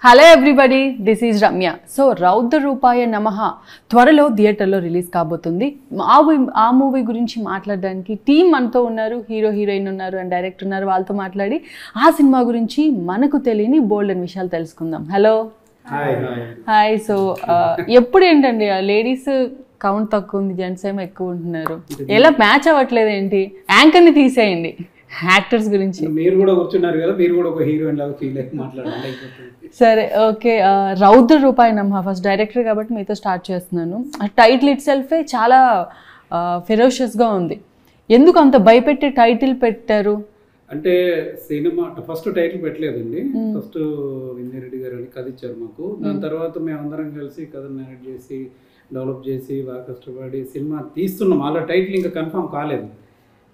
Hello everybody, this is Ramya. So రౌద్ర రూపాయ నమః త్వరలో థియేటర్లో రిలీజ్ కాబోతుంది. ఆ మూవీ గురించి మాట్లాడడానికి టీం మనతో ఉన్నారు. హీరో హీరోయిన్ ఉన్నారు అండ్ డైరెక్టర్ ఉన్నారు. వాళ్ళతో మాట్లాడి ఆ సినిమా గురించి మనకు తెలియని బోల్డ్ అని విషయాలు తెలుసుకుందాం. Hello hi. సో ఎప్పుడు ఏంటండి లేడీస్ కౌంట్ తక్కువ ఉంది, జెంట్స్ ఏమో ఎక్కువ ఉంటున్నారు. ఎలా మ్యాచ్ అవ్వట్లేదు ఏంటి? యాంకర్ని తీసేయండి. యాక్టర్స్ గురించి మీరు కూడా కూర్చున్నారు కదా, మీరు కూడా ఒక హీరోయిన్ లాగా ఫీల్ అయ్యి మాట్లాడాలి. సరే, ఓకే. రౌద్ర రూపాయ నమః ఫస్ట్ డైరెక్టర్ కాబట్టి మీతో స్టార్ట్ చేస్తున్నాను. ఆ టైటిల్ ఇట్ సెల్ఫే చాలా ఫెరోషియస్గా ఉంది. ఎందుకు అంత భయపెట్టే టైటిల్ పెట్టారు? అంటే సినిమా ఫస్ట్ టైటిల్ పెట్టలేదండి. ఫస్ట్ విజయ్ రెడ్డి గారు అని కథ ఇచ్చారు మాకు. దాని తర్వాత మేమందరం కలిసి కథ మేనేజ్ చేసి డెవలప్ చేసి బాగా కష్టపడి సినిమా తీస్తున్నాం. అలా టైటిల్ ఇంకా కన్ఫర్మ్ కాలేదు.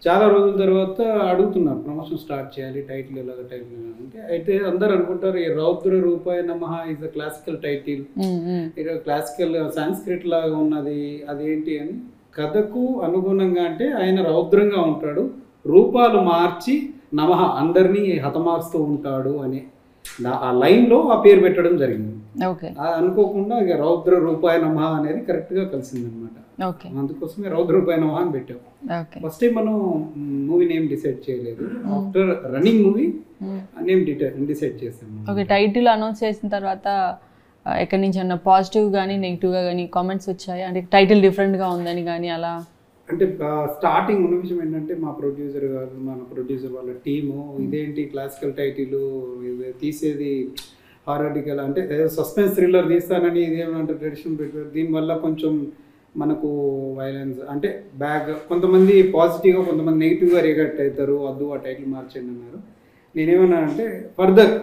చాలా రోజుల తర్వాత అడుగుతున్నారు ప్రమోషన్ స్టార్ట్ చేయాలి, టైటిల్ ఎలాగ టైటిల్ అంటే. అయితే అందరు అనుకుంటారు ఈ రౌద్ర రూపాయ నమః ఇస్ అ క్లాసికల్ టైటిల్, ఇక క్లాసికల్ సాంస్క్రిట్ లాగా ఉన్నది, అదేంటి అని. కథకు అనుగుణంగా అంటే ఆయన రౌద్రంగా ఉంటాడు, రూపాలు మార్చి నమః అందరినీ హతమారుస్తూ ఉంటాడు అనే ఆ లైన్లో ఆ పేరు పెట్టడం జరిగింది. అనుకోకుండా ఇక రౌద్ర రూపాయ నమః అనేది కరెక్ట్గా కలిసింది అనమాట. అందుకోసమే రౌద్ర రూపాయ నమః అని పెట్టాం. ఫస్ట్ టైం మనం మూవీ నేమ్ డిసైడ్ చేయలేదు. After running movie name decide చేసాము. ఓకే, టైటిల్ అనౌన్స్ చేసిన తర్వాత ఎక్కడి నుంచి అన్న పాజిటివ్ కానీ నెగిటివ్గా కానీ కామెంట్స్ వచ్చాయి? అంటే టైటిల్ డిఫరెంట్గా ఉందని కానీ అలా? అంటే స్టార్టింగ్ ఉన్న విషయం ఏంటంటే మా ప్రొడ్యూసర్ గారు, మన ప్రొడ్యూసర్ వాళ్ళ టీము ఇదేంటి క్లాసికల్ టైటిల్ తీసేది హారటికల్ అంటే సస్పెన్స్ థ్రిల్లర్ తీస్తానని ఇదేమంటే ట్రెడిషన్ పెట్టారు. దీనివల్ల కొంచెం మనకు వైలెన్స్ అంటే బ్యాగ్ కొంతమంది పాజిటివ్గా కొంతమంది నెగిటివ్గా రియాక్ట్ అవుతారు. వద్దు ఆ టైటిల్ మార్చండి అన్నారు. నేనేమన్నానంటే ఫర్దర్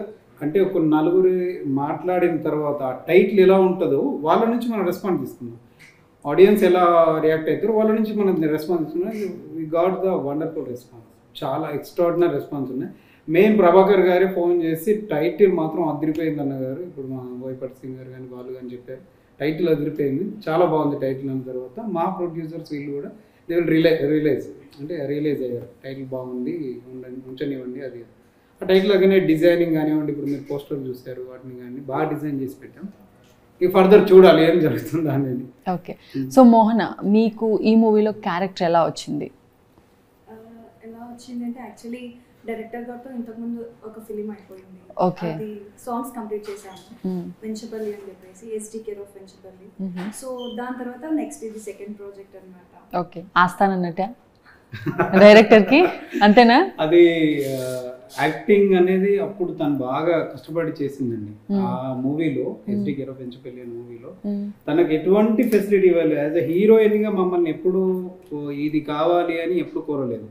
అంటే ఒక నలుగురు మాట్లాడిన తర్వాత ఆ టైటిల్ ఎలా ఉంటుందో వాళ్ళ నుంచి మనం రెస్పాన్స్ తీసుకున్నాం. ఆడియన్స్ ఎలా రియాక్ట్ అవుతారో వాళ్ళ నుంచి మనం రెస్పాన్స్ ఇస్తున్నాం. We got the wonderful response. చాలా ఎక్స్ట్రాడినరీ రెస్పాన్స్ ఉన్నాయి. మెయిన్ ప్రభాకర్ గారే ఫోన్ చేసి టైటిల్ మాత్రం అదిరిపోయింది అన్నగారు. ఇప్పుడు మా బోయపాటి సింగ్ గారు కానీ వాళ్ళు కానీ చెప్పారు టైటిల్ అదిరిపోయింది, చాలా బాగుంది టైటిల్ అన్న తర్వాత మా ప్రొడ్యూసర్స్ వీళ్ళు కూడా దే విల్ రియలైజ్ అయ్యారు టైటిల్ బాగుంది, ఉంచనివ్వండి. అది ఆ టైటిల్ అలాగే డిజైనింగ్ కానివ్వండి, ఇప్పుడు మీరు పోస్టర్ చూసారు వాటిని కానీ బాగా డిజైన్ చేసి పెట్టాం. ఇక ఫర్దర్ చూడాలి ఏం జరుగుతుందా అనేది. ఓకే, సో మోహన మీకు ఈ మూవీలో క్యారెక్టర్ ఎలా వచ్చింది? అంటే యాక్చువల్లీ డైరెక్టర్ గారితో ఇంతకుముందు ఒక ఫిలిం అయిపోయింది. అది సాంగ్స్ కంప్లీట్ చేశాను, వెంచపల్లి అని చెప్పేసి, ST care of Venchapalli. So దాని తర్వాత నెక్స్ట్ ఇది సెకండ్ ప్రాజెక్ట్ అనమాట. ఓకే, ఆస్తానన్నట్ట డైరెక్టర్ కి అంతేనా? అది యాక్టింగ్ అనేది అప్పుడు తను బాగా కష్టపడి చేసిందండి. ఆ మూవీలో ఎస్టీ కేర్ ఆఫ్ వెంచపల్లి అనే మూవీలో తనకు ఎటువంటి ఫెసిలిటీ ఇవ్వాలి. యాజ్ అ హీరోయిన్ గా మమ్మల్ని ఎప్పుడు ఇది కావాలి అని ఎప్పుడు కోరలేదు.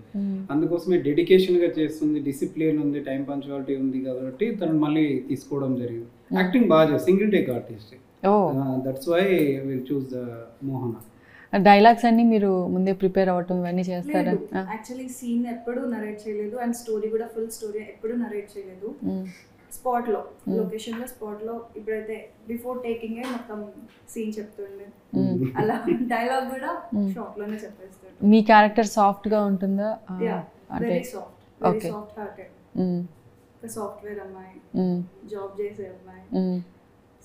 అందుకోసమే డెడికేషన్ గా చేస్తుంది, డిసిప్లిన్ ఉంది, టైం పంచువాలిటీ ఉంది కాబట్టి తను మళ్ళీ తీసుకోవడం జరిగింది. యాక్టింగ్ బాగా చేస్తుంది, single take artist. That's why will choose the Mohana. Dialogues అన్ని మీరు ముందే ప్రిపేర్ అవ్వటం ఇవన్నీ చేస్తారా? యాక్చువల్లీ సీన్ ఎప్పుడు నరేట్ చేయలేదు అండ్ స్టోరీ కూడా ఫుల్ స్టోరీ ఎప్పుడు నరేట్ చేయలేదు. స్పాట్ లో లొకేషన్ లో స్పాట్ లో ఇప్పుడైతే బిఫోర్ టేకింగ్ మొత్తం సీన్ చెప్తుండే, అలా డైలాగ్ కూడా షార్ట్ లోనే చెప్పేస్తాడు. మీ క్యారెక్టర్ సాఫ్ట్ గా ఉంటుందా? వెరీ సాఫ్ట్ హార్టెడ్ సాఫ్ట్వేర్ అమ్మాయి, జాబ్ చేసే అమ్మాయి.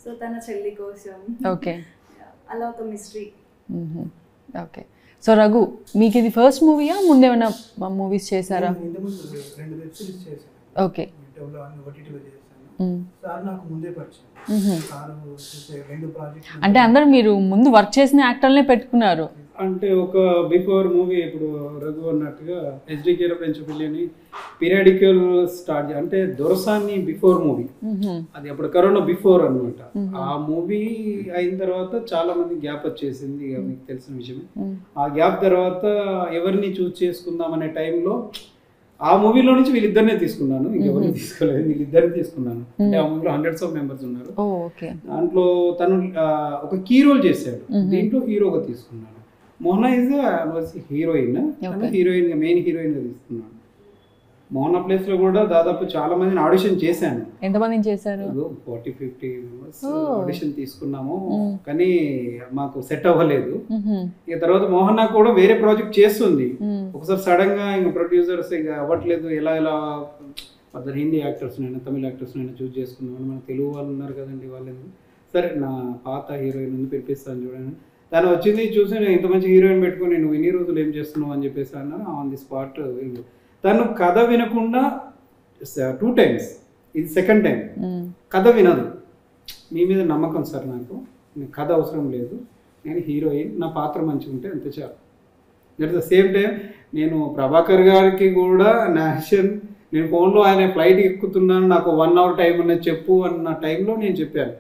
సో తన చెల్లి కోసం అలా ఒక మిస్టరీ. ఓకే, సో రఘు మీకు ఇది ఫస్ట్ మూవీయా, ముందేమైనా మూవీస్ చేశారా? ఓకే, అంటే అందరూ మీరు ముందు వర్క్ చేసిన యాక్టర్లనే పెట్టుకున్నారు. అంటే ఒక బిఫోర్ మూవీ ఇప్పుడు రఘు అన్నట్టుగా ఎస్టీ కేర్ ఆఫ్ వెంచపల్లి అని పీరియాడికల్ స్టార్ట్ అంటే దొరసాని బిఫోర్ మూవీ, అది అప్పుడు కరోనా బిఫోర్ అనమాట. ఆ మూవీ అయిన తర్వాత చాలా మంది గ్యాప్ వచ్చేసింది, మీకు తెలిసిన విషయమే. ఆ గ్యాప్ తర్వాత ఎవరిని చూస్ చేసుకుందాం అనే టైంలో ఆ మూవీలో నుంచి వీళ్ళిద్దరినే తీసుకున్నాను, ఇంకెవరిని తీసుకోలేదు, వీళ్ళిద్దరిని తీసుకున్నాను. అంటే ఆ మూవీలో హండ్రెడ్స్ ఆఫ్ మెంబర్స్ ఉన్నారు. దాంట్లో తను ఒక కీ రోల్ చేశాడు, దీంట్లో హీరోగా తీసుకున్నాను. Mohana is heroine, heroine main heroine గా తీసుకున్నాను. మోహన ప్లేస్ లో కూడా దాదాపు చాలా మందిని ఆడిషన్ చేశాను. ఎంతమందిని చేశారు? 40-50 మెంబర్స్ ఆడిషన్ తీసుకున్నాము, కానీ మాకు సెట్ అవ్వలేదు. ఇక తర్వాత మోహన కూడా వేరే ప్రాజెక్ట్ చేస్తుంది. ఒకసారి సడన్ గా ఇంకా ప్రొడ్యూసర్స్ ఇక అవ్వట్లేదు, ఎలా అతను హిందీ యాక్టర్స్నైనా తమిళ యాక్టర్స్నైనా చూస్ చేసుకున్నామని మన తెలుగు వాళ్ళు ఉన్నారు కదండి వాళ్ళు ఎందుకు సరే నా పాత హీరోయిన్ ఉంది పిలిపిస్తాను చూడండి తను వచ్చింది చూసి నేను ఇంత మంచి హీరోయిన్ పెట్టుకొని నువ్వు ఇన్ని రోజులు ఏం చేస్తున్నావు అని చెప్పేసి అన్నారు ఆన్ ది స్పాట్ తను కథ వినకుండా 2 times ఇది సెకండ్ టైం కథ వినదు మీ మీద నమ్మకం సార్ నాకు కథ అవసరం లేదు నేను హీరోయిన్ నా పాత్ర మంచిగా ఉంటే అంతే చాలు అట్ ద సేమ్ టైం నేను ప్రభాకర్ గారికి కూడా నా యాక్షన్ నేను ఫోన్లో ఆయన ఫ్లైట్ ఎక్కుతున్నాను నాకు 1 hour టైం ఉన్నది చెప్పు అన్న టైంలో నేను చెప్పాను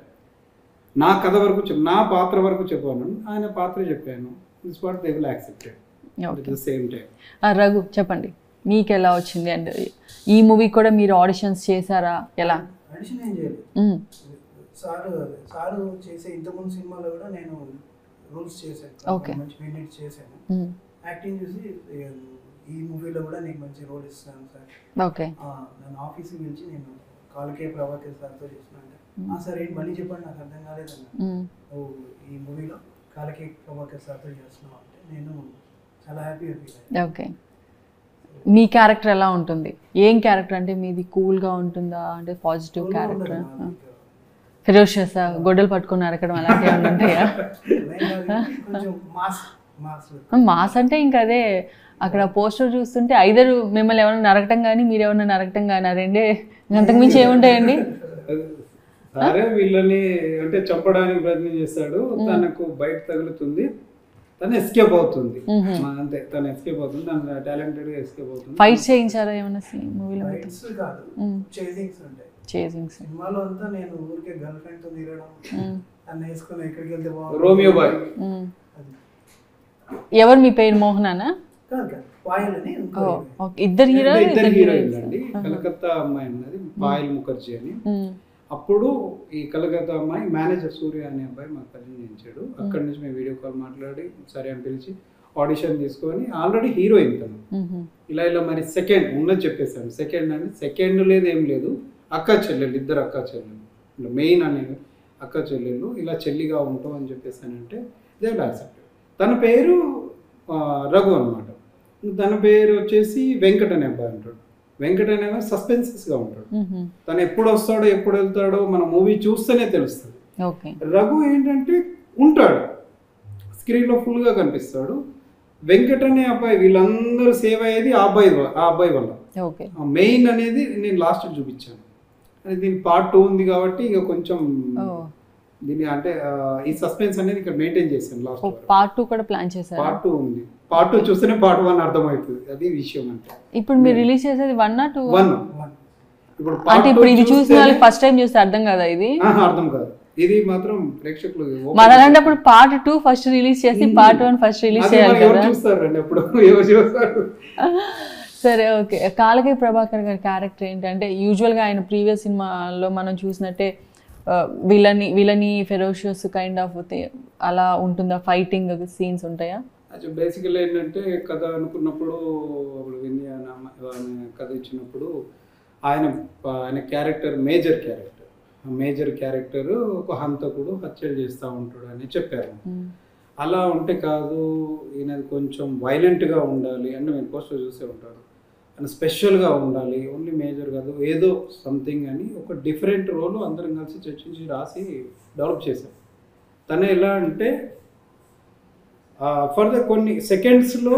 నా కథ వరకు నా పాత్ర వరకు చెప్పాను ఆయన పాత్ర చెప్పాను this what they will accepted at the same time. Raghu చెప్పండి మీకు ఎలా వచ్చింది అండ్ ఈ మూవీ కూడా మీరు ఆడిషన్స్ చేశారా ఎలా? ఆడిషన్ ఏం చేయలేదు. సారు చేసే ఇంతకుముందు సినిమాలో కూడా నేను రూల్స్ చేశాను, మంచి మినిట్స్ చేశాను. యాక్టింగ్ చూసి ఈ మూవీలో కూడా నీకు మంచి రోల్ ఇస్తాను సార్, ఓకే నన్ను ఆఫీస్కి పిలిచి నేను కాలకే ప్రభాకర్ సార్తో చేసిన సార్ ఏంటి మళ్ళీ చెప్పండి నాకు అర్థం కాలేదన్న, నువ్వు ఈ మూవీలో కాలకే ప్రభాకర్ సార్తో చేస్తున్నావు అంటే నేను చాలా హ్యాపీగా ఫీల్ అయ్యాను. ఓకే మీ క్యారెక్టర్ ఎలా ఉంటుంది? ఏం క్యారెక్టర్ అంటే మీది కూల్గా ఉంటుందా అంటే పాజిటివ్ క్యారెక్టర్? ఫిరోషియస్ గొడ్డలు పట్టుకుని నరకడం అలాంటివి ఏమైనా ఉంటాయా? మాస్ అంటే ఇంకా అదే అక్కడ పోస్టర్ చూస్తుంటే ఐదరు మిమ్మల్ని ఎవరైనా నరకటం కానీ మీరు ఎవరైనా నరకటం కానీ రెండే, అంతకు మించి ఏముంటాయండి? సరే వీళ్ళని అంటే చంపడానికి ప్రయత్నం చేస్తాడు, తనకు బయట తగులుతుంది, తను ఎస్కేప్ అవుతుంది అంతే, తను ఎస్కేప్ అవుతుంది, తను టాలెంటెడ్ గా ఎస్కేప్ అవుతుంది. ఫైట్స్ చేయించారా ఏమన్నా మూవీలో? ఫైట్స్ కాదు, చేజింగ్స్ ఉంటాయి. చేజింగ్స్ సినిమాలో అంతా నేను ఊరికే గర్ల్ ఫ్రెండ్ తో తిరగడం, తను వేసుకుని ఎక్కడికి వెళ్తే బాగుంది, రోమియో బాయ్. ఎవరు మీ పేరు? మోహనానా? ఇద్దరు హీరో, ఇద్దరు హీరోయిన్ అండి. కలకత్తా అమ్మాయి ఉన్నది పాయల్ ముఖర్జీ అని. అప్పుడు ఈ కలకత్తా అమ్మాయి మేనేజర్ సూర్య అనే అబ్బాయి మాకు పరిచయం చేయించాడు. అక్కడి నుంచి మేము వీడియో కాల్ మాట్లాడి సరే అని పిలిచి ఆడిషన్ తీసుకొని ఆల్రెడీ హీరోయిన్ తను ఇలా ఇలా మరి సెకండ్ ఉన్నది చెప్పేసాను. సెకండ్ అని సెకండ్ లేదు ఏం లేదు, అక్క చెల్లెలు, ఇద్దరు అక్క చెల్లెలు, మెయిన్ అనే అక్క చెల్లెళ్ళు, ఇలా చెల్లిగా ఉంటాం అని చెప్పేసానంటే దే విల్ యాక్సెప్ట్. తన పేరు రఘు అనమాట, తన పేరు వచ్చేసి వెంకట్ అనే అబ్బాయి ఉంటాడు. వెంకట్ అనే సస్పెన్సెస్గా ఉంటాడు, తను ఎప్పుడు వస్తాడో ఎప్పుడు వెళ్తాడో మన మూవీ చూస్తేనే తెలుస్తుంది. రఘు ఏంటంటే ఉంటాడు స్క్రీన్లో ఫుల్గా కనిపిస్తాడు. వెంకట్ అనే అబ్బాయి వీళ్ళందరూ సేవ్ అయ్యేది ఆ అబ్బాయి వల్ల. మెయిన్ అనేది నేను లాస్ట్ చూపించాను, దీని పార్ట్ 2 ఉంది కాబట్టి ఇక కొంచెం దీన్ని అంటే ఈ సస్పెన్స్ అనేది ఇక్కడ మెయింటైన్ చేశాను. లాస్ట్ పార్ట్ 2 కూడా ప్లాన్ చేశారు. పార్ట్ 2 ఉంది, పార్ట్ 2 చూస్తేనే పార్ట్ 1 అర్థమవుతుంది, అది విషయం. అంటే ఇప్పుడు మీరు రిలీజ్ చేసేది 1 or 2? 1. ఇప్పుడు ఇది చూసిన వాళ్ళకి ఫస్ట్ టైం చూస్తే అర్థం కదా, ఇది అర్థం కాదు, ఇది మాత్రం ప్రేక్షకులు మరి అలాంటప్పుడు పార్ట్ 2 ఫస్ట్ రిలీజ్ చేసి పార్ట్ 1 ఫస్ట్ రిలీజ్ చేయాలి కదా. చూస్తారండి అప్పుడు ఎవరు చూస్తారు. సరే ఓకే. కాలకే ప్రభాకర్ గారి క్యారెక్టర్ ఏంటంటే యూజువల్గా ఆయన ప్రీవియస్ సినిమాలో మనం చూసినట్టే విలని ఫెరోషియస్ కైండ్ ఆఫ్ అలా ఉంటుందా? ఫైటింగ్ సీన్స్ ఉంటాయా? బేసికల్ ఏంటంటే కథ అనుకున్నప్పుడు అప్పుడు విని కథ ఇచ్చినప్పుడు ఆయన క్యారెక్టర్ మేజర్ క్యారెక్టర్ ఒక హంతకుడు హత్యలు చేస్తూ ఉంటాడు అని చెప్పారు. అలా ఉంటే కాదు, ఈయనది కొంచెం వైలెంట్గా ఉండాలి అంటే మీరు పోస్టర్ చూసే ఉంటారు, అని స్పెషల్గా ఉండాలి, ఓన్లీ మేజర్ కాదు ఏదో సంథింగ్ అని ఒక డిఫరెంట్ రోల్ అందరం కలిసి చర్చించి రాసి డెవలప్ చేశారు. తను ఎలా అంటే ఫర్దర్ కొన్ని సెకండ్స్లో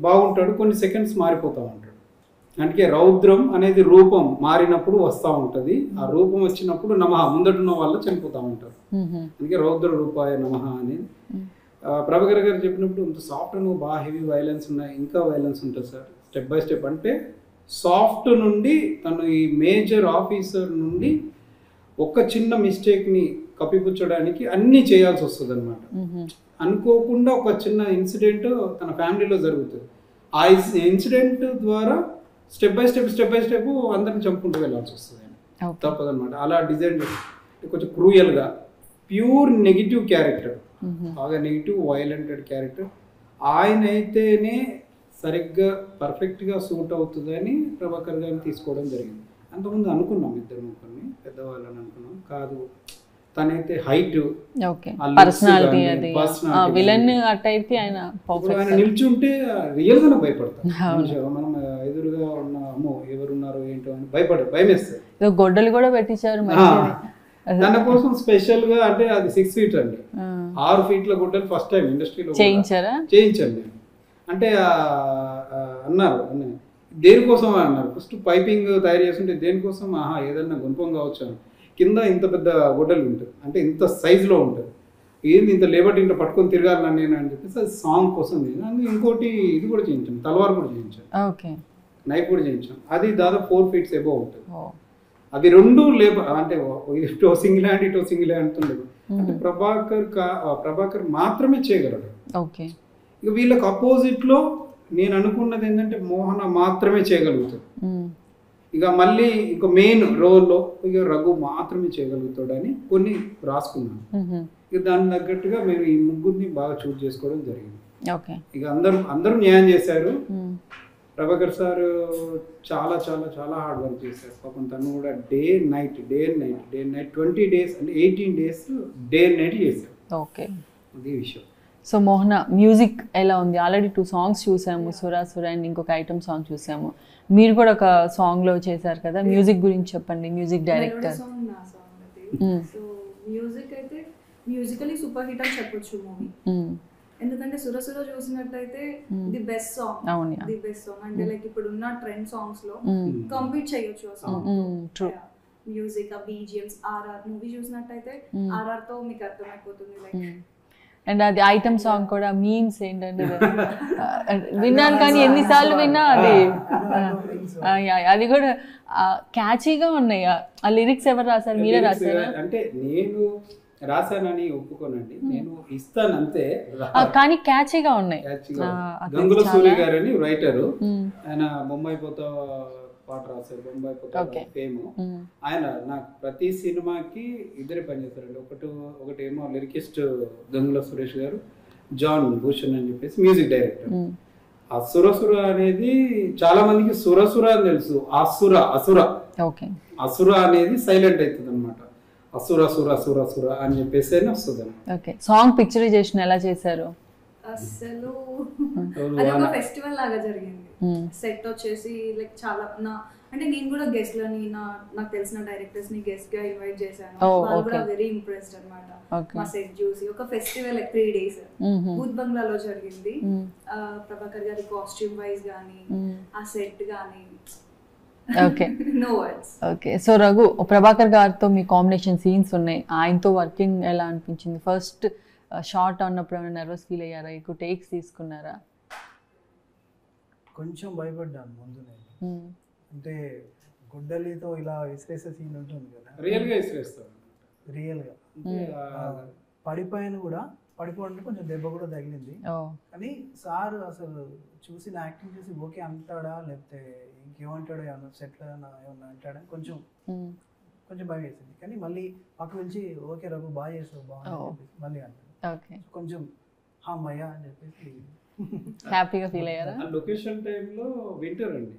బాగుంటాడు, కొన్ని సెకండ్స్ మారిపోతూ ఉంటాడు. అందుకే రౌద్రం అనేది రూపం మారినప్పుడు వస్తూ ఉంటుంది, ఆ రూపం వచ్చినప్పుడు నమః ముందటున్న వాళ్ళు చనిపోతూ ఉంటారు. అందుకే రౌద్ర రూపాయ నమః అనేది ప్రభాకర్ గారు చెప్పినప్పుడు ఇంత సాఫ్ట్ నువ్వు బాగా హెవీ వైలెన్స్ ఉన్నాయి, ఇంకా వైలెన్స్ ఉంటుంది సార్ స్టెప్ బై స్టెప్. అంటే సాఫ్ట్ నుండి తను ఈ మేజర్ ఆఫీసర్ నుండి ఒక చిన్న మిస్టేక్ని కప్పిపుచ్చడానికి అన్నీ చేయాల్సి వస్తుంది అనమాట. అనుకోకుండా ఒక చిన్న ఇన్సిడెంట్ తన ఫ్యామిలీలో జరుగుతుంది, ఆ ఇన్సిడెంట్ ద్వారా స్టెప్ బై స్టెప్ అందరిని చంపుకుంటూ వెళ్ళాల్సి వస్తుంది, తప్పదనమాట. అలా డిజైన్ కొంచెం క్రూయల్గా ప్యూర్ నెగిటివ్ క్యారెక్టర్, బాగా నెగిటివ్ వైలెంటెడ్ క్యారెక్టర్. ఆయన అయితేనే సరిగ్గా పర్ఫెక్ట్గా సూట్ అవుతుందని ప్రభాకర్ గారిని తీసుకోవడం జరిగింది. అంతకుముందు అనుకున్నాం ఇద్దరు ముగ్గురిని పెద్దవాళ్ళని అనుకున్నాం, కాదు తనైతే హైట్ పర్సనాలిటీ ఆయన నిల్చుంటే రియల్ గానే భయపడతాం. మనం ఎదురుగా ఉన్న అమ్మో ఎవరున్నారు ఏంటి ఏంటో అని భయమేస్తుంది. ఏదో గొడ్డలు కూడా పెట్టించారు మంచిది. దాని కోసం స్పెషల్ గా అంటే అది 6 feet అండి, 6 feet గుడ్డలు ఫస్ట్ టైం ఇండస్ట్రీలో చేయించండి. అంటే అన్నారు దేనికోసం అన్నారు, ఫస్ట్ పైపింగ్ తయారు చేస్తుంటే దేనికోసం, ఏదన్నా గుణపం కావచ్చు అని. కింద ఇంత పెద్ద గుడ్డలు ఉంటుంది, అంటే ఇంత సైజులో ఉంటుంది, ఏంది ఇంత లేబర్ ఇంట్లో పట్టుకొని తిరగాలి నేను అని చెప్పేసి అది సాంగ్ కోసం నేను ఇంకోటి ఇది కూడా చేయించాను, తలవారు కూడా చేయించాను, నైఫ్ కూడా చేయించాను. అది దాదాపు 4 feet అబోవ్ ఉంటుంది. అది 2 లేబర్, అంటే ఇటో సింగిల్ హ్యాండ్ ఇటో సింగిల్ హ్యాండ్ ఉండదు. అంటే ప్రభాకర్ మాత్రమే చేయగలడు. ఇక వీళ్ళకి అపోజిట్ లో నేను అనుకున్నది ఏంటంటే మోహన మాత్రమే చేయగలుగుతాడు. ఇక మళ్ళీ ఇంకో మెయిన్ రోల్లో ఇక రఘు మాత్రమే చేయగలుగుతాడు అని కొన్ని రాసుకున్నాను. ఇక దాని తగ్గట్టుగా మేము ఈ ముగ్గురిని బాగా చూస్ చేసుకోవడం జరిగింది. ఇక అందరూ న్యాయం చేశారు. ప్రభాకర్ సార్ చాలా చాలా చాలా హార్డ్ వర్క్ చేశారు పాపం. తను కూడా డే అండ్ నైట్ 20 days అంటే 18 days డే అండ్ నైట్ చేశారు. అది విషయం. సో మోహన మ్యూజిక్ ఎలా ఉంది? ఆల్రెడీ 2 songs చూసాము, సుర అండ్ ఇంకొక ఐటమ్ సాంగ్ చూసాము. మీరు కూడా ఒక సాంగ్ లో చేశారు కదా, మ్యూజిక్ గురించి చెప్పండి. Music director. సో మ్యూజిక్ అయితే మ్యూజికలీ సూపర్ హిట్ అని చెప్పొచ్చు మూవీ. ఎందుకంటే సుర చూసినట్టయితే ది బెస్ట్ సాంగ్, అంటే లైక్ ఇప్పుడున్న ట్రెండ్ సాంగ్స్ లో కంపీట్ చేయొచ్చు ఆ సాంగ్. మ్యూజిక్, ఆ బీజిఎమ్స్, ఆర్ఆర్ మూవీ చూసినట్టయితే ఆర్ఆర్ తో మీకు అర్థమైపోతుంది. లైక్ అండ్ అది ఐటమ్ సాంగ్ కూడా మీమ్స్ ఏంటంటే విన్నాను కానీ ఎన్నిసార్లు విన్నా అది కూడా క్యాచీగా ఉన్నాయి. ఆ లిరిక్స్ ఎవరు రాశారు? మీరే రాశారా? అంటే నేను రాశానని ఒప్పుకోనండి, నేను ఇస్తాను అంతే, కానీ క్యాచీగా ఉన్నాయి. గంగుల సూర్య గారు అని రైటరు, ఆయన బొంబాయి పోతా పాట రాశారు, బొంబాయి పోతా ఫేమ్. ఆయన నాకు ప్రతి సినిమాకి ఇద్దరే పనిచేస్తారండి. ఒకటేమో లిరికిస్ట్ గంగుల సురేష్ గారు, జాన్ భూషణ్ అని చెప్పేసి మ్యూజిక్ డైరెక్టర్. ఆ సురసుర అనేది చాలా మందికి సురసుర అని తెలుసు, అసుర అనేది సైలెంట్ అవుతుంది అనమాట. అసుర అని చెప్పేసి వస్తుంది. సాంగ్ పిక్చరైజేషన్ ఎలా చేశారు? అసలు అది ఒక ఫెస్టివల్ లాగా జరిగింది. సెట్ వచ్చేసి లైక్ చాలా అంటే నేను కూడా గెస్ట్ లని నాకు తెలిసిన డైరెక్టర్స్ ని గెస్ట్ గా ఇన్వైట్ చేశాను. వాళ్ళు కూడా వెరీ ఇంప్రెస్డ్ అన్నమాట మా సెట్ చూసి. ఒక ఫెస్టివల్ లైక్ 3 days భూత్ బంగ్లాలో జరిగింది. ప్రభాకర్ గారి కాస్ట్యూమ్ వైజ్ గానీ ఆ సెట్ గానీ సో రఘు, ప్రభాకర్ గారితో మీ కాంబినేషన్ సీన్స్ ఉన్నాయి, ఆయనతో వర్కింగ్ ఎలా అనిపించింది? ఫస్ట్ షార్ట్ అన్నప్పుడు ఏమైనా నర్వస్ ఫీల్ అయ్యారా? ఎక్కువ టేక్స్ తీసుకున్నారా? కొంచెం భయపడ్డాను ముందు నేను. అంటే గుడ్డలితో ఇలా విసిరేసే సీన్ ఉంటుంది కదా, రియల్గా పడిపోయాను కూడా. పడిపోవడానికి కొంచెం దెబ్బ కూడా తగిలింది. కానీ సార్ అసలు చూసి నా యాక్టింగ్ చూసి ఓకే అంటాడా లేకపోతే ఇంకేమంటాడో ఏమన్నా సెట్లో ఏమన్నా అంటాడని కొంచెం భయం వేసింది. కానీ మళ్ళీ పక్క నుంచి ఓకే రఘు బాగా చేస్తావు బాగుంది మళ్ళీ అంటాడు. కొంచెం అమ్మయ్యా అని చెప్పేసి హ్యాపీగా ఫీల్ అయ్యారా? లొకేషన్ టైంలో వింటర్ అండి,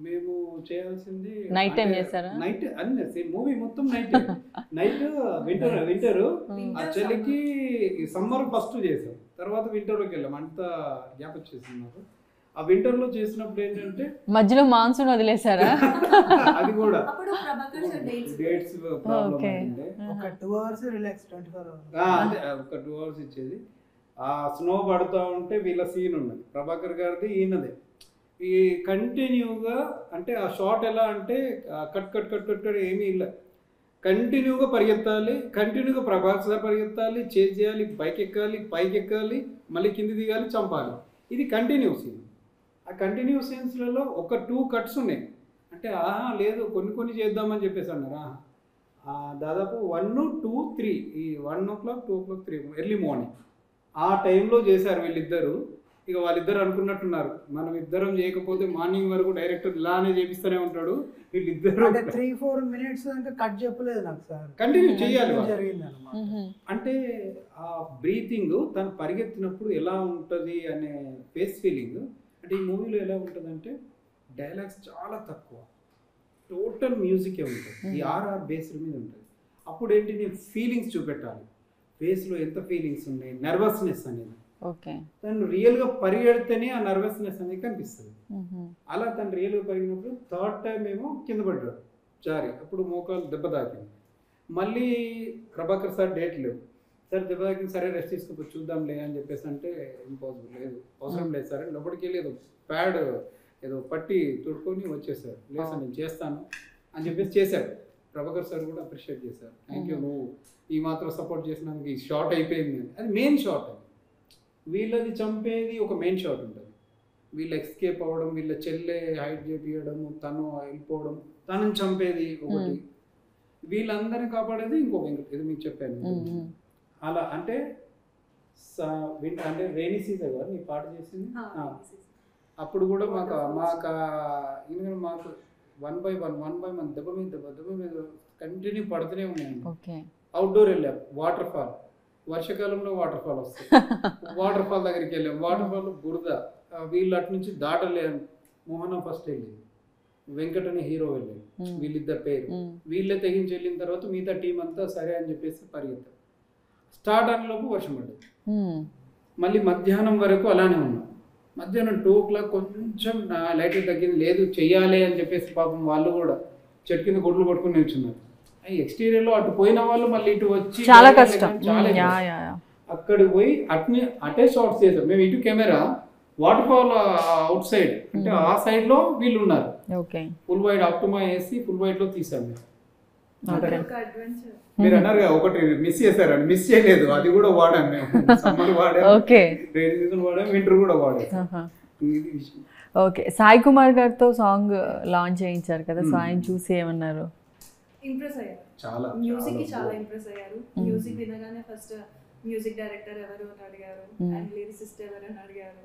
మేము చేయాల్సింది నైట్ టైం చేస్తారా? నైట్ అన్ని మూవీ మొత్తం నైట్ వింటర్. ఆ చలికి సమ్మర్ ఫస్ట్ చేసాం, తర్వాత వింటర్లోకి వెళ్ళాం. అంత గ్యాప్ వచ్చేసింది నాకు. ఆ వింటర్ లో చేసినప్పుడు ఏంటంటే మధ్యలో మాన్సూన్ వదిలేసారా? అది కూడా డేట్స్ ఒక 2 hours రిలాక్స్, 24 hours అంటే ఒక 2 hours ఇచ్చేది. ఆ స్నో పడుతూ ఉంటే వీళ్ళ సీన్ ఉన్నది, ప్రభాకర్ గారిది ఈయనదే. ఈ కంటిన్యూగా అంటే ఆ షాట్ ఎలా అంటే కట్ ఏమీ ఇలా కంటిన్యూగా పరిగెత్తాలి, కంటిన్యూగా ప్రభాకర్ పరిగెత్తాలి, చేయాలి, పైకి ఎక్కాలి, మళ్ళీ కింది దిగాలి, చంపాలి. ఇది కంటిన్యూ సీన్. ఆ కంటిన్యూ సీన్స్లలో ఒక 2 cuts ఉన్నాయి. అంటే లేదు కొన్ని చేద్దామని చెప్పేసి అన్నారా. దాదాపు 1, 2, 3 ఈ 1 o'clock 2 o'clock 3 ఎర్లీ మార్నింగ్ ఆ టైంలో చేశారు వీళ్ళిద్దరు. ఇక వాళ్ళిద్దరు అనుకున్నట్టున్నారు, మనం ఇద్దరం చేయకపోతే మార్నింగ్ వరకు డైరెక్టర్ ఇలానే చేపిస్తూనే ఉంటాడు. వీళ్ళిద్దరు 3-4 minutes ఇంకా కట్ చెప్పలేదు నాకు సార్, కంటిన్యూ చేయాలి జరిగింది అన్నమాట. అంటే ఆ బ్రీతింగ్ తను పరిగెత్తినప్పుడు ఎలా ఉంటుంది అనే ఫేస్ ఫీలింగ్. అంటే ఈ మూవీలో ఎలా ఉంటుందంటే డైలాగ్స్ చాలా తక్కువ, టోటల్ మ్యూజికే ఉంటుంది. ఈ ఆర్ఆర్ బేస్డ్ మీద ఉంటుంది. అప్పుడు ఏంటి, నేను ఫీలింగ్స్ చూపెట్టాలి, ఫేస్లో ఎంత ఫీలింగ్స్ ఉన్నాయి, నర్వస్నెస్ అనేది ఓకే. తను రియల్గా పరిగెడితేనే ఆ నర్వస్నెస్ అనేది కనిపిస్తుంది. అలా తను రియల్గా పరిగినప్పుడు థర్డ్ టైం ఏమో కింద పడ్డాడు జారి, అప్పుడు మోకాలు దెబ్బ తాకింది. మళ్ళీ ప్రభాకర్ సార్ డేట్ లేవు, సార్ దెబ్బ తాకింది, సరే రెస్ట్ తీసుకోవచ్చు చూద్దాంలే అని చెప్పేసి అంటే ఇంపాసిబుల్, లేదు అవసరం లేదు సార్, లోపలికి వెళ్ళి ఏదో ప్యాడ్ ఏదో పట్టి తుడుకొని వచ్చేసారు. లేదు సార్ నేను చేస్తాను అని చెప్పేసి చేశారు. ప్రభాకర్ సార్ కూడా అప్రిషియేట్ చేశారు, థ్యాంక్ యూ నువ్వు ఈ మాత్రం సపోర్ట్ చేసినందుకు, ఈ షార్ట్ అయిపోయింది అని. అది మెయిన్ షాట్. అది వీళ్ళది చంపేది ఒక మెయిన్ షాట్ ఉంటుంది, వీళ్ళు ఎస్కేప్ అవ్వడం, వీళ్ళ చెల్లె హైట్ చేపియడం, తను వెళ్ళిపోవడం, తనని చంపేది ఒకటి, వీళ్ళందరినీ కాపాడేది ఇంకొక. ఇది మీకు చెప్పాను అలా. అంటే అంటే రైనీ సీజన్ కదా నీ పాట చేసింది, అప్పుడు కూడా మాకు ఎందుకంటే మాకు 1 by 1 దెబ్బ మీద కంటిన్యూ పడుతూనే ఉన్నాయండి. అవుట్డోర్ వెళ్ళాం, వాటర్ ఫాల్, వర్షాకాలంలో వాటర్ ఫాల్ వస్తుంది, వాటర్ ఫాల్ దగ్గరికి వెళ్ళాం, వాటర్ ఫాల్ బురద, వీళ్ళు అటు నుంచి దాటలేము. మోహన ఫస్ట్ వెళ్ళింది, వెంకట్ అనే హీరో వెళ్ళాడు, వీళ్ళిద్దరు పేరు, వీళ్ళే తెగించి వెళ్ళిన తర్వాత మిగతా టీం అంతా సరే అని చెప్పేసి పరిగెత్తారు. స్టార్ట్ అన్నలోపు వర్షం పడ్డది, మళ్ళీ మధ్యాహ్నం వరకు అలానే ఉన్నాం. మధ్యాహ్నం 2 o'clock కొంచెం లైట్ తగ్గింది, లేదు చెయ్యాలి అని చెప్పేసి పాపం వాళ్ళు కూడా చెట్టు కింద గొడ్లు పట్టుకుని నిల్చున్నారు. ఎక్స్టీరియర్లో అటు పోయిన వాళ్ళు మళ్ళీ ఇటు వచ్చి చాలా కష్టం, అక్కడికి పోయి అటే షాట్స్ చేశారు మేము. ఇటు camera water fall out side, అంటే ఆ సైడ్ లో వీళ్ళు ఉన్నారు, ఫుల్ వైడ్ ఆప్టిమా వేసి ఫుల్ వైడ్ లో తీసాం మేము. మీరు అన్నారు ఒకటి మిస్ చేశారని, మిస్ చేయలేదు, అది కూడా వాడాం మేము. సమ్మర్ వాడాం, రైనీ సీజన్ వాడాం, వింటర్ కూడా వాడాం. ఓకే. సాయి కుమార్ గారితో సాంగ్ లాంచ్ చేయించారు కదా, సో ఆయన చూసి ఏమన్నారు? ఇంప్రెస్ అయ్యారు, చాలా మ్యూజిక్ కి చాలా ఇంప్రెస్ అయ్యారు. మ్యూజిక్ వినగానే ఫస్ట్ మ్యూజిక్ డైరెక్టర్ ఎవరు అని అడిగారు, అండ్ లిరిసిస్ట్ ఎవరు అని అడిగారు.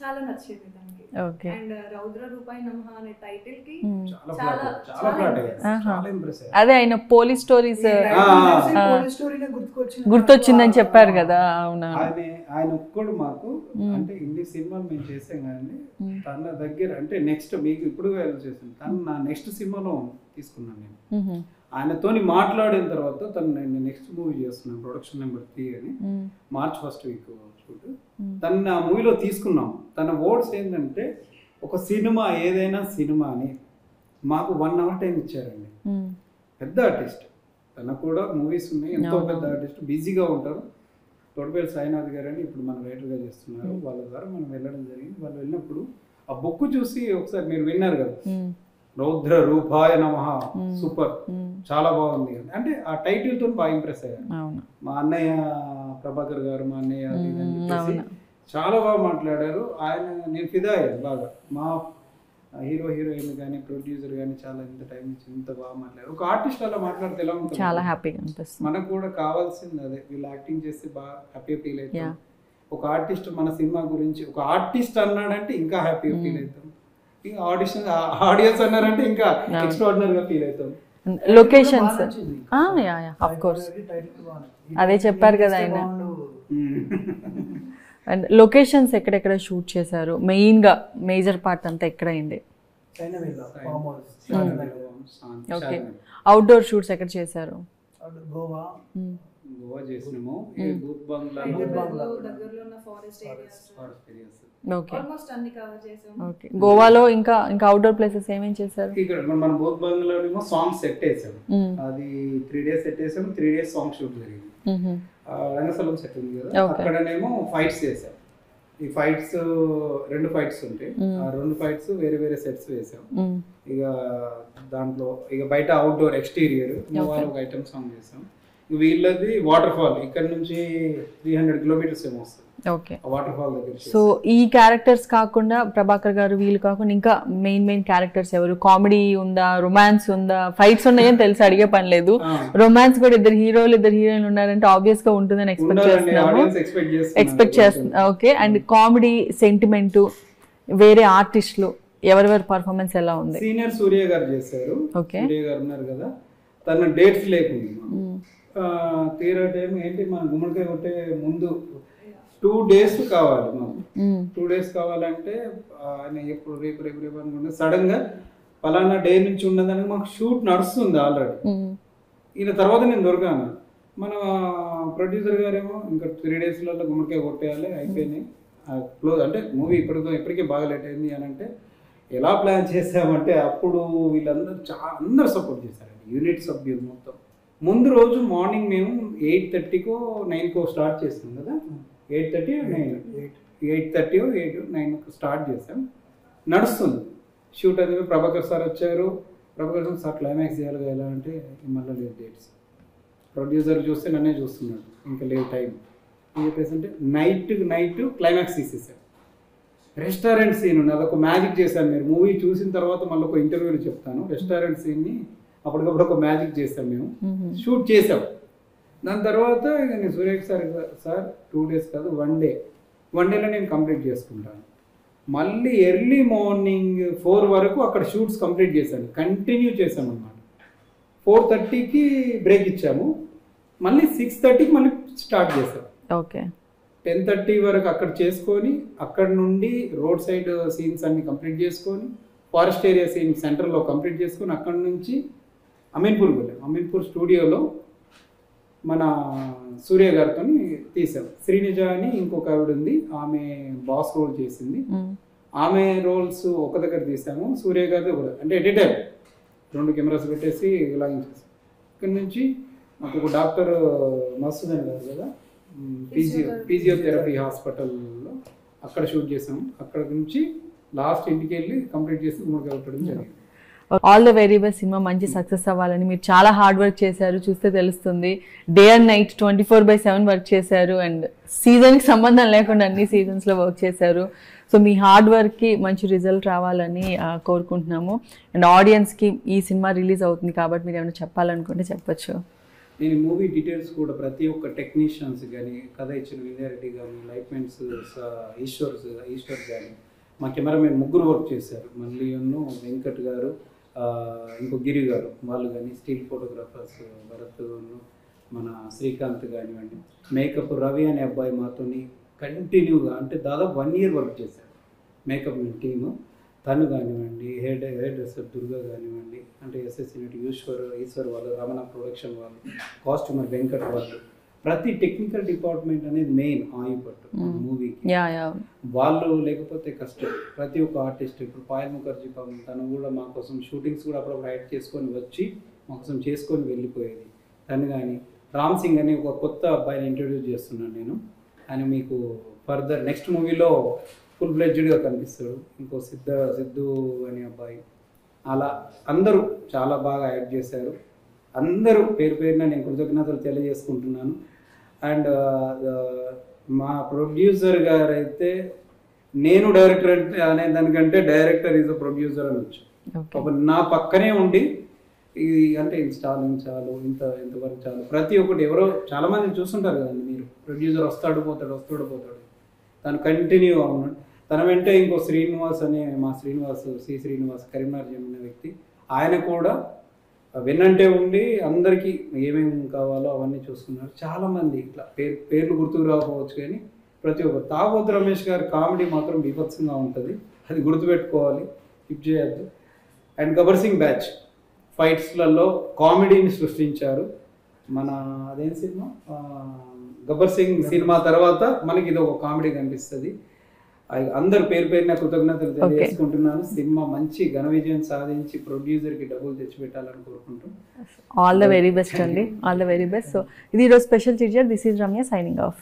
చాలా నచ్చింది దానికి. అండ్ రౌద్ర రూపాయి నమః అనే టైటిల్ కి అదే ఆయన పోలీస్ స్టోరీస్ గుర్తొచ్చిందని చెప్పారు కదా. అవునా, ఆయన ఒక్కడు మాకు అంటే ఇన్ని సినిమాలు మేము చేసాం కానీ తన దగ్గర అంటే నెక్స్ట్ మీకు ఇప్పుడు చేసాను, తను నా నెక్స్ట్ సినిమాలో తీసుకున్నాను నేను. ఆయనతోని మాట్లాడిన తర్వాత తను నేను నెక్స్ట్ మూవీ చేస్తున్నాను, ప్రొడక్షన్ నెంబర్ 3 అని, March 1st వీక్ షూట్. తను నా మూవీలో తీసుకున్నాం. తన వర్డ్స్ ఏంటంటే, ఒక సినిమా ఏదైనా సినిమా అని మాకు 1 hour టైం ఇచ్చారండి. పెద్ద ఆర్టిస్ట్, తనకు కూడా మూవీస్ ఉన్నాయి, ఎంతో పెద్ద ఆర్టిస్ట్, బిజీగా ఉంటారు. తోటపల్లి సాయినాథ్ గారు అని ఇప్పుడు మన రైటర్గా చేస్తున్నారు, వాళ్ళ ద్వారా మనం వెళ్ళడం జరిగింది. వాళ్ళు వెళ్ళినప్పుడు ఆ బుక్ చూసి ఒకసారి మీరు విన్నారు కదా, రౌద్ర రూపాయ నమః, సూపర్, చాలా బాగుంది అంటే ఆ టైటిల్ తో బాగా ఇంప్రెస్ అయ్యారు. మా అన్నయ్య ప్రభాకర్ గారు, మా అన్నయ్య చాలా బాగా మాట్లాడారు. ఆయన నేను ఫిదా అయ్యాను బాగా. మా హీరో హీరోయిన్ కానీ ప్రొడ్యూసర్ కానీ చాలా ఇంత టైం ఇచ్చి ఇంత బాగా మాట్లాడారు. ఒక ఆర్టిస్ట్ అలా మాట్లాడితే ఎలా ఉంటుంది, చాలా హ్యాపీగా అనిపిస్తుంది. మనకు కూడా కావాల్సింది అదే, వీళ్ళు యాక్టింగ్ చేస్తే బాగా హ్యాపీగా ఫీల్ అవుతాం. ఒక ఆర్టిస్ట్ మన సినిమా గురించి ఒక ఆర్టిస్ట్ అన్నాడంటే ఇంకా హ్యాపీగా ఫీల్ అవుతాం. ఇంకా ఆడియన్స్ అన్నారంటే ఇంకా ఎక్స్ట్రాఆర్డినరీగా ఫీల్ అవుతాం. లొకేషన్స్ ఆఫ్ కోర్స్ అదే చెప్పారు కదా ఆయన. అండ్ లొకేషన్స్ ఎక్కడెక్కడ షూట్ చేశారు, మెయిన్ గా మేజర్ పార్ట్ అంతా ఎక్కడ అయింది? ఓకే. అవుట్డోర్ షూట్స్ ఎక్కడ చేశారు? గోవా చేసినాము, గోవాలో ఇంకా అవుట్డోర్ ప్లేసెస్ ఏమేమి చేశారు? ఇక్కడ మన బోత్ బంగ్లాలో సాంగ్ సెట్ వేసాం, అది 3 days సెట్ వేసాం. 3 days సాంగ్ షూట్ జరిగింది. రంగస్థలం సెట్ ఉంది కదా, అక్కడనేమో ఫైట్స్ చేసాం. ఈ ఫైట్స్ 2 ఫైట్స్ ఉంటాయి, ఆ 2 ఫైట్స్ వేరే వేరే సెట్స్ వేసాం. ఇక దాంట్లో ఇక బయట అవుట్డోర్ ఎక్స్టీరియర్ ఒక ఐటమ్ సాంగ్ చేసాం. వీళ్ళది వాటర్ ఫాల్, ఇక్కడ నుంచి 300 kilometers ఏమో వస్తుంది వాటర్ ఫాల్ దగ్గర. సో ఈ క్యారెక్టర్స్ కాకుండా ప్రభాకర్ గారు వీళ్ళు కాకుండా ఇంకా మెయిన్ క్యారెక్టర్స్ ఎవరు? కామెడీ ఉందా, రొమాన్స్ ఉందా? ఫైట్స్ ఉన్నాయని తెలిసి అడిగే పని లేదు. రొమాన్స్ కూడా 2 హీరోలు 2 హీరోయిన్లు ఉన్నారంటే ఆబ్వియస్ గా ఉంటుందని ఎక్స్పెక్ట్ చేస్తున్నాము. ఓకే. అండ్ కామెడీ, సెంటిమెంట్, వేరే ఆర్టిస్టులు ఎవరెవరి పర్ఫార్మెన్స్ ఎలా ఉంది? సీనియర్ సూర్య గారు చేశారు. సూర్య గారు ఉన్నారు కదా, తన డేట్స్ లేకుంది తీరా టైం ఏంటి, మన గుమ్మడికాయ కొట్టే ముందు 2 days కావాలి మాకు. 2 days కావాలంటే ఆయన ఎప్పుడు రేపు అనుకుంటే సడన్ గా పలానా డే నుంచి ఉన్నదానికి మాకు షూట్ నడుస్తుంది ఆల్రెడీ. ఈయన తర్వాత నేను దొరికాను, మన ప్రొడ్యూసర్ గారేమో ఇంకా 3 డేస్లలో గుమ్మడికాయ కొట్టేయాలి, అయిపోయినాయి క్లోజ్. అంటే మూవీ ఇప్పటికే బాగా లేట్ అయింది అని అంటే ఎలా ప్లాన్ చేసామంటే అప్పుడు వీళ్ళందరూ అందరూ సపోర్ట్ చేశారండి, యూనిట్ సభ్యులు మొత్తం. ముందు రోజు మార్నింగ్ మేము 8:30కో 9కో స్టార్ట్ చేసాం కదా, 8:30 9 స్టార్ట్ చేసాం. నడుస్తుంది షూట్. అది ప్రభాకర్ సార్ వచ్చారు. ప్రభాకర్ సార్ క్లైమాక్స్ చేయాలి ఎలా అంటే మళ్ళీ లేదు డేట్స్. ప్రొడ్యూసర్ చూస్తే నన్నే చూస్తున్నాడు, ఇంకా లేదు టైం అని చెప్పేసి అంటే నైట్ క్లైమాక్స్ తీసేసారు. రెస్టారెంట్ సీన్ ఉంది, అదొక మ్యాజిక్ చేశాను. మీరు మూవీ చూసిన తర్వాత మళ్ళీ ఒక ఇంటర్వ్యూలో చెప్తాను. రెస్టారెంట్ సీన్ని అప్పటికప్పుడు ఒక మ్యాజిక్ చేసాం, మేము షూట్ చేసాం. దాని తర్వాత నేను సురేష్ సార్ 2 days కాదు 1 day, 1 dayలో నేను కంప్లీట్ చేసుకుంటాను. మళ్ళీ ఎర్లీ మార్నింగ్ 4 వరకు అక్కడ షూట్స్ కంప్లీట్ చేశాను, కంటిన్యూ చేశాను అన్నమాట. 4:30కి బ్రేక్ ఇచ్చాము, మళ్ళీ 6:30కి మళ్ళీ స్టార్ట్ చేశాం. ఓకే. 10:30 వరకు అక్కడ చేసుకొని, అక్కడ నుండి రోడ్ సైడ్ సీన్స్ అన్ని కంప్లీట్ చేసుకొని, ఫారెస్ట్ ఏరియా సీన్ సెంటర్లో కంప్లీట్ చేసుకొని, అక్కడ నుంచి అమీన్పూర్కి వెళ్ళాం. అమీన్పూర్ స్టూడియోలో మన సూర్య గారితో తీసాం. శ్రీనిజ అని ఇంకొక ఆవిడ ఉంది, ఆమె బాస్ రోల్ చేసింది. ఆమె రోల్స్ ఒక దగ్గర తీసాము, సూర్య గారిది ఒక, అంటే ఎడిటర్ 2 కెమెరాస్ పెట్టేసి లాగించేసాం. ఇక్కడ నుంచి మాకు ఒక డాక్టర్ మసూద్ అని గారు కదా, ఫిజియోథెరపీ హాస్పిటల్లో అక్కడ షూట్ చేసాము. అక్కడ నుంచి లాస్ట్ ఇంటికి వెళ్ళి కంప్లీట్ చేసి గుమ్మడికాయ కొట్టడం జరిగింది. All the very best. Cinema మంచి సక్సెస్ అవ్వాలని. మీరు చాలా హార్డ్ వర్క్ చేశారు, చూస్తే తెలుస్తుంది. డే అండ్ నైట్ 24/7 వర్క్ చేశారు, అండ్ సీజన్కి సంబంధం లేకుండా అన్ని సీజన్స్లో వర్క్ చేశారు. సో మీ హార్డ్ వర్క్కి మంచి రిజల్ట్ రావాలని కోరుకుంటున్నాము. అండ్ ఆడియన్స్కి ఈ సినిమా రిలీజ్ అవుతుంది కాబట్టి మీరు ఏమైనా చెప్పాలనుకుంటే చెప్పచ్చు. నేను మూవీ డీటెయిల్స్ కూడా ప్రతి ఒక్క టెక్నీషియన్స్ కానీ, కథ ఇచ్చిన విద్యారెడ్డి కానీ, లైట్మెంట్స్ ఈశ్వర్ కానీ, మా కెమెరామెన్ 3 వర్క్ చేశారు. మళ్ళీ వెంకట్ గారు, ఇంకో గిరి గారు, వాళ్ళు కానీ, స్టిల్ ఫోటోగ్రాఫర్స్ భరత్, మన శ్రీకాంత్ కానివ్వండి, మేకప్ రవి అనే అబ్బాయి మాతోని కంటిన్యూగా అంటే దాదాపు 1 year వర్క్ చేశారు. మేకప్ టీము తను కానివ్వండి, హెయిర్ డ్రెస్సర్ దుర్గా కానివ్వండి, అంటే ఎస్ఎస్ యూనిట్ ఈశ్వర్ వాళ్ళు, రమణ ప్రొడక్షన్ వాళ్ళు, కాస్ట్యూమర్ వెంకట్ వాళ్ళు, ప్రతి టెక్నికల్ డిపార్ట్మెంట్ అనేది మెయిన్ ఆయుపట్టు మూవీకి. వాళ్ళు లేకపోతే కష్టం. ప్రతి ఒక్క ఆర్టిస్ట్, ఇప్పుడు పాయల్ ముఖర్జీ పాపం తను కూడా మా కోసం షూటింగ్స్ కూడా అప్పుడప్పుడు యాడ్ చేసుకొని వచ్చి మా కోసం చేసుకొని వెళ్ళిపోయేది. తను కానీ రామ్ సింగ్ అని ఒక కొత్త అబ్బాయిని ఇంట్రడ్యూస్ చేస్తున్నాను నేను. ఆయన మీకు ఫర్దర్ నెక్స్ట్ మూవీలో ఫుల్ ఫ్లెడ్జ్డ్గా కనిపిస్తాడు. ఇంకో సిద్ధు అనే అబ్బాయి, అలా అందరూ చాలా బాగా యాడ్ చేశారు. అందరూ పేరున నేను కృతజ్ఞతలు తెలియజేసుకుంటున్నాను. అండ్ మా ప్రొడ్యూసర్ గారు అయితే, నేను డైరెక్టర్ అంటే అనే దానికంటే డైరెక్టర్ ఈజ్ అ ప్రొడ్యూసర్ అనొచ్చు. నా పక్కనే ఉండి ఇది అంటే ఇన్స్టాలింగ్ చాలు, ఇంతవరకు చాలు, ప్రతి ఒక్కటి ఎవరో చాలామంది చూస్తుంటారు కదండి మీరు, ప్రొడ్యూసర్ వస్తాడు పోతాడు తను కంటిన్యూ ఉన్నాడు. తన వెంటే ఇంకో శ్రీనివాస్ అనే మా సి శ్రీనివాస్ కరీంనగర్ చెందిన వ్యక్తి, ఆయన కూడా విన్నంటే ఉండి అందరికీ ఏమేమి కావాలో అవన్నీ చూసుకున్నారు. చాలామంది ఇట్లా పేర్లు గుర్తుకు రాకపోవచ్చు కానీ ప్రతి ఒక్కరు. తాగోతు రమేష్ గారి కామెడీ మాత్రం బీభత్సంగా ఉంటుంది, అది గుర్తుపెట్టుకోవాలి, హిట్ చేయొద్దు. అండ్ గబ్బర్ సింగ్ బ్యాచ్ ఫైట్స్లలో కామెడీని సృష్టించారు. మన అదేం సినిమా, గబ్బర్ సింగ్ సినిమా తర్వాత మనకి ఇది ఒక కామెడీ కనిపిస్తుంది. అందరు పేరున కృతజ్ఞతలు తెలియజేసుకుంటున్నాను. సినిమా మంచి ఘన విజయం సాధించి ప్రొడ్యూసర్కి డబ్బులు తెచ్చిపెట్టాలని కోరుకుంటాం. ఆల్ ద వెరీ బెస్ట్ అండి, all the very best. So ఇది ఈరోజు special teacher. This is Ramya signing off.